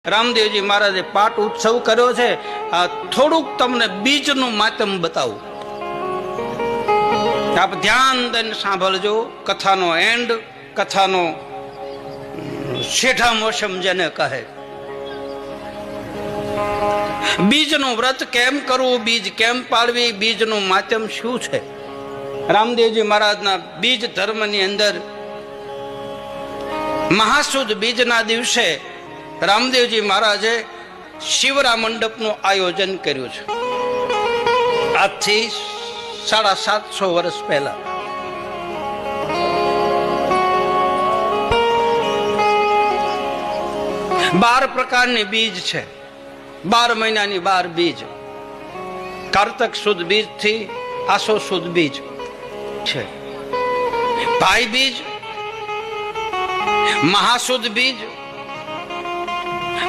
રામદેવજી મહારાજે પાઠ ઉત્સવ કર્યો છે. આ થોડુંક તમને બીજનું માતમ બતાવું, આપ ધ્યાન દઈને સાંભળજો. કથાનો એન્ડ, કથાનો શેઠા મોસમ જેને કહે. બીજનું વ્રત કેમ કરવું, બીજ કેમ પાળવી, બીજનું માતમ શું છે? રામદેવજી મહારાજના બીજ ધર્મની અંદર મહાસુદ બીજના દિવસે રામદેવજી મહારાજે શિવરા મંડપનું આયોજન કર્યું છે. આજથી 750 વર્ષ પહેલા. બાર પ્રકારની બીજ છે, 12 મહિનાની 12 બીજ. કારતક સુદ બીજ થી આસો સુદ બીજ છે. ભાઈ બીજ, મહાસુદ બીજ,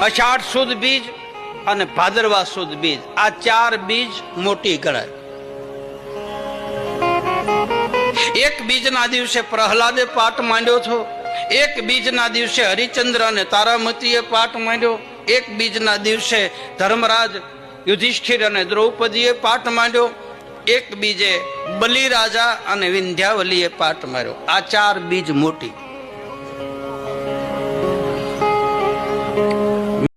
અષાઢ સુદ બીજ અને ભાદરવા સુદ બીજ. આ 4 બીજ મોટી ગણાય. એક બીજના દિવસે પ્રહલાદે પાઠ માંડ્યો હતો, એક બીજના દિવસે હરિચંદ્ર અને તારામતીએ પાઠ માંડ્યો, એક બીજના દિવસે ધર્મરાજ યુધિષ્ઠિર અને દ્રૌપદીએ પાઠ માંડ્યો, એક બીજે બલિરાજા અને વિંધ્યાવલીએ પાઠ માર્યો. આ 4 બીજ મોટી.